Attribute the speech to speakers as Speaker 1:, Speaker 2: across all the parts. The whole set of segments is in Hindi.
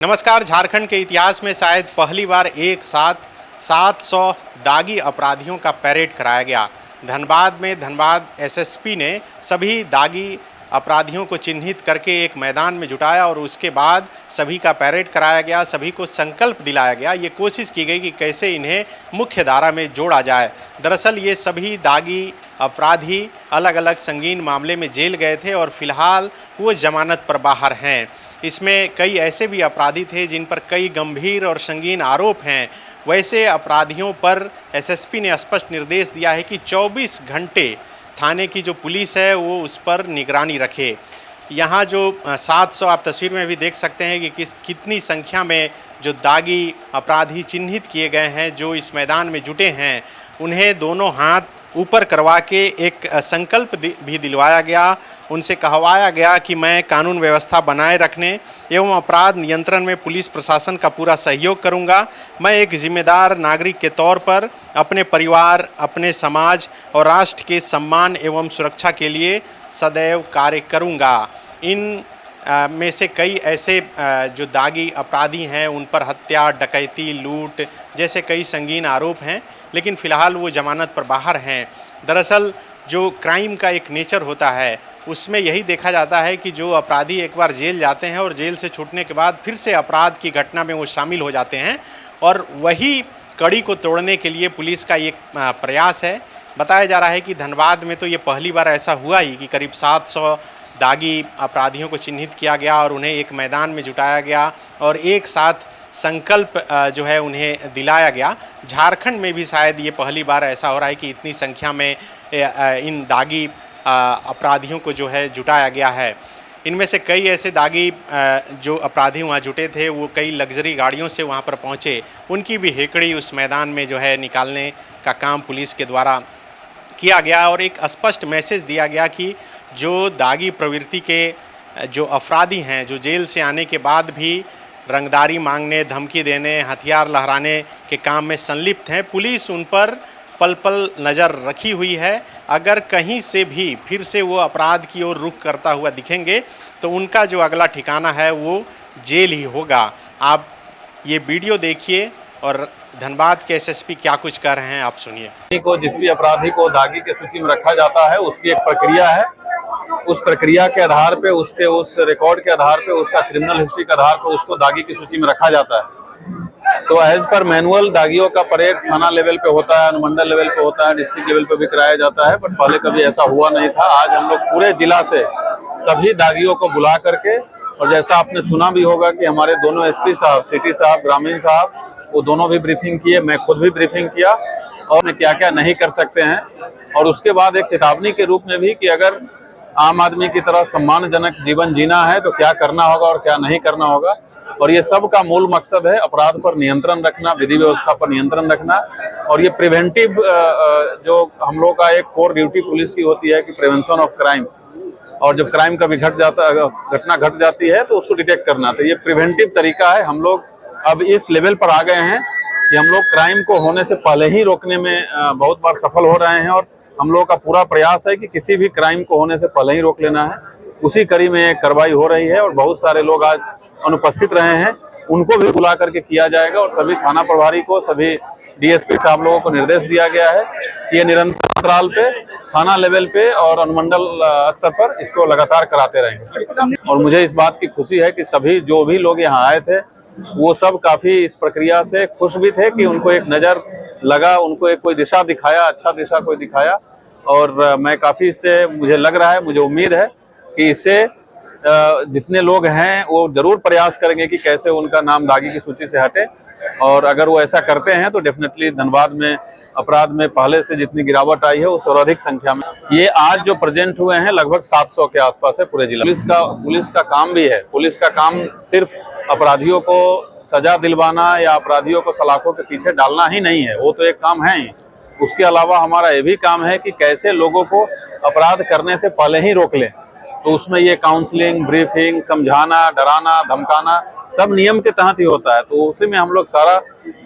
Speaker 1: नमस्कार। झारखंड के इतिहास में शायद पहली बार एक साथ 700 दागी अपराधियों का परेड कराया गया। धनबाद एसएसपी ने सभी दागी अपराधियों को चिन्हित करके एक मैदान में जुटाया और उसके बाद सभी का परेड कराया गया, सभी को संकल्प दिलाया गया। ये कोशिश की गई कि कैसे इन्हें मुख्य धारा में जोड़ा जाए। दरअसल ये सभी दागी अपराधी अलग अलग संगीन मामले में जेल गए थे और फिलहाल वो जमानत पर बाहर हैं। इसमें कई ऐसे भी अपराधी थे जिन पर कई गंभीर और संगीन आरोप हैं। वैसे अपराधियों पर एसएसपी ने स्पष्ट निर्देश दिया है कि 24 घंटे थाने की जो पुलिस है वो उस पर निगरानी रखे। यहाँ जो 700 आप तस्वीर में भी देख सकते हैं कि कितनी संख्या में जो दागी अपराधी चिन्हित किए गए हैं, जो इस मैदान में जुटे हैं, उन्हें दोनों हाथ ऊपर करवा के एक संकल्प भी दिलवाया गया। उनसे कहवाया गया कि मैं कानून व्यवस्था बनाए रखने एवं अपराध नियंत्रण में पुलिस प्रशासन का पूरा सहयोग करूंगा। मैं एक जिम्मेदार नागरिक के तौर पर अपने परिवार, अपने समाज और राष्ट्र के सम्मान एवं सुरक्षा के लिए सदैव कार्य करूंगा। इन में से कई ऐसे जो दागी अपराधी हैं उन पर हत्या, डकैती, लूट जैसे कई संगीन आरोप हैं, लेकिन फ़िलहाल वो जमानत पर बाहर हैं। दरअसल जो क्राइम का एक नेचर होता है उसमें यही देखा जाता है कि जो अपराधी एक बार जेल जाते हैं और जेल से छूटने के बाद फिर से अपराध की घटना में वो शामिल हो जाते हैं, और वही कड़ी को तोड़ने के लिए पुलिस का एक प्रयास है। बताया जा रहा है कि धनबाद में तो ये पहली बार ऐसा हुआ ही कि करीब 700 दागी अपराधियों को चिन्हित किया गया और उन्हें एक मैदान में जुटाया गया और एक साथ संकल्प जो है उन्हें दिलाया गया। झारखंड में भी शायद ये पहली बार ऐसा हो रहा है कि इतनी संख्या में इन दागी अपराधियों को जो है जुटाया गया है। इनमें से कई ऐसे दागी जो अपराधी वहाँ जुटे थे वो कई लग्जरी गाड़ियों से वहाँ पर पहुँचे। उनकी भी हेकड़ी उस मैदान में जो है निकालने का काम पुलिस के द्वारा किया गया और एक स्पष्ट मैसेज दिया गया कि जो दागी प्रवृत्ति के जो अपराधी हैं, जो जेल से आने के बाद भी रंगदारी मांगने, धमकी देने, हथियार लहराने के काम में संलिप्त हैं, पुलिस उन पर पल पल नज़र रखी हुई है। अगर कहीं से भी फिर से वो अपराध की ओर रुख करता हुआ दिखेंगे तो उनका जो अगला ठिकाना है वो जेल ही होगा। आप ये वीडियो देखिए और धनबाद के एसएसपी क्या कुछ कर रहे हैं आप सुनिए।
Speaker 2: को जिस भी अपराधी को दागी की सूची में रखा जाता है उसकी एक प्रक्रिया है। उस प्रक्रिया के आधार पे, उसके उस रिकॉर्ड के आधार पे, उसका क्रिमिनल हिस्ट्री के आधार पे उसको दागी की सूची में रखा जाता है। तो एज पर मैनुअल दागियों का परेड थाना लेवल पे होता है, अनुमंडल लेवल पे होता है, डिस्ट्रिक्ट लेवल पे भी कराया जाता है, बट पहले कभी ऐसा हुआ नहीं था। आज हम लोग पूरे जिला से सभी दागियों को बुला करके, और जैसा आपने सुना भी होगा कि हमारे दोनों एसपी साहब, सिटी साहब, ग्रामीण साहब, वो दोनों भी ब्रीफिंग किए, मैं खुद भी ब्रीफिंग किया और क्या क्या नहीं कर सकते हैं। और उसके बाद एक चेतावनी के रूप में भी कि अगर आम आदमी की तरह सम्मानजनक जीवन जीना है तो क्या करना होगा और क्या नहीं करना होगा। और ये सब का मूल मकसद है अपराध पर नियंत्रण रखना, विधि व्यवस्था पर नियंत्रण रखना। और ये प्रिवेंटिव जो हम लोग का एक कोर ड्यूटी पुलिस की होती है कि प्रिवेंशन ऑफ क्राइम, और जब क्राइम कभी घटना घट जाती है तो उसको डिटेक्ट करना। तो ये प्रिवेंटिव तरीका है। हम लोग अब इस लेवल पर आ गए हैं कि हम लोग क्राइम को होने से पहले ही रोकने में बहुत बार सफल हो रहे हैं, और हम लोग का पूरा प्रयास है कि किसी भी क्राइम को होने से पहले ही रोक लेना है। उसी कड़ी में कार्रवाई हो रही है और बहुत सारे लोग आज अनुपस्थित रहे हैं, उनको भी बुला करके किया जाएगा। और सभी थाना प्रभारी को, सभी डीएसपी साहब लोगों को निर्देश दिया गया है कि ये निरंतर अंतराल पे थाना लेवल पे और अनुमंडल स्तर पर इसको लगातार कराते रहेंगे। और मुझे इस बात की खुशी है कि सभी जो भी लोग यहाँ आए थे वो सब काफी इस प्रक्रिया से खुश भी थे कि उनको एक नज़र लगा, उनको एक कोई दिशा दिखाया, अच्छा दिशा कोई दिखाया। और मैं काफी इससे, मुझे लग रहा है, मुझे उम्मीद है कि इससे जितने लोग हैं वो जरूर प्रयास करेंगे कि कैसे उनका नाम दागी की सूची से हटे। और अगर वो ऐसा करते हैं तो डेफिनेटली धनबाद में अपराध में पहले से जितनी गिरावट आई है उस और अधिक संख्या में। ये आज जो प्रेजेंट हुए हैं लगभग 700 के आसपास है पूरे जिला। पुलिस का काम भी है। पुलिस का काम सिर्फ अपराधियों को सजा दिलवाना या अपराधियों को सलाखों के पीछे डालना ही नहीं है, वो तो एक काम है ही। उसके अलावा हमारा ये भी काम है कि कैसे लोगों को अपराध करने से पहले ही रोक लें। तो उसमें ये काउंसलिंग, ब्रीफिंग, समझाना, डराना, धमकाना सब नियम के तहत ही होता है। तो उसी में हम लोग सारा,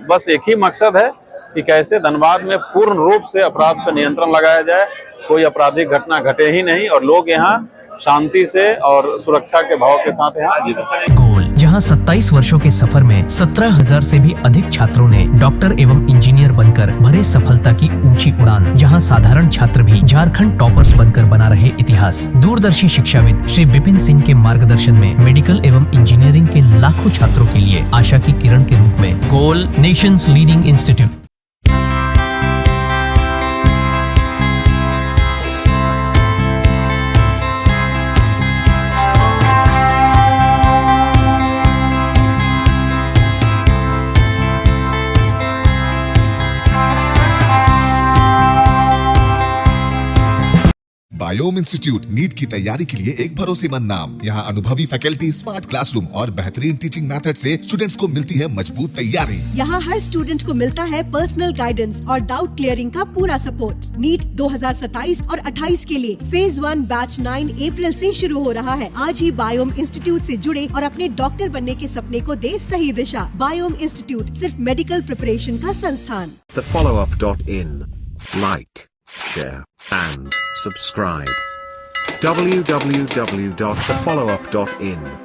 Speaker 2: बस एक ही मकसद है कि कैसे धनबाद में पूर्ण रूप से अपराध पर नियंत्रण लगाया जाए, कोई आपराधिक घटना घटे ही नहीं और लोग यहाँ शांति से और सुरक्षा के भाव के साथ यहाँ जीवन।
Speaker 3: गोल, जहां 27 वर्षों के सफर में 17,000 से भी अधिक छात्रों ने डॉक्टर एवं इंजीनियर बनकर भरे सफलता की ऊंची उड़ान, जहां साधारण छात्र भी झारखंड टॉपर्स बनकर बना रहे इतिहास। दूरदर्शी शिक्षाविद श्री विपिन सिंह के मार्गदर्शन में मेडिकल एवं इंजीनियरिंग के लाखों छात्रों के लिए आशा की किरण के रूप में goal, nations leading institute.
Speaker 4: Biome institute NEET की तैयारी के लिए एक भरोसेमंद नाम। यहाँ अनुभवी फैकल्टी, स्मार्ट क्लासरूम और बेहतरीन टीचिंग मेथड से स्टूडेंट्स को मिलती है मजबूत तैयारी।
Speaker 5: यहाँ हर स्टूडेंट को मिलता है पर्सनल गाइडेंस और डाउट क्लियरिंग का पूरा सपोर्ट। नीट 2027 और 28 के लिए फेज 1 बैच 9 अप्रैल से शुरू हो रहा है। आज ही बायोम इंस्टीट्यूट से जुड़े और अपने डॉक्टर बनने के सपने को दे सही दिशा। बायोम इंस्टीट्यूट सिर्फ मेडिकल प्रिपरेशन का संस्थान।
Speaker 6: thefollowup.in. Like, share and subscribe. www.thefollowup.in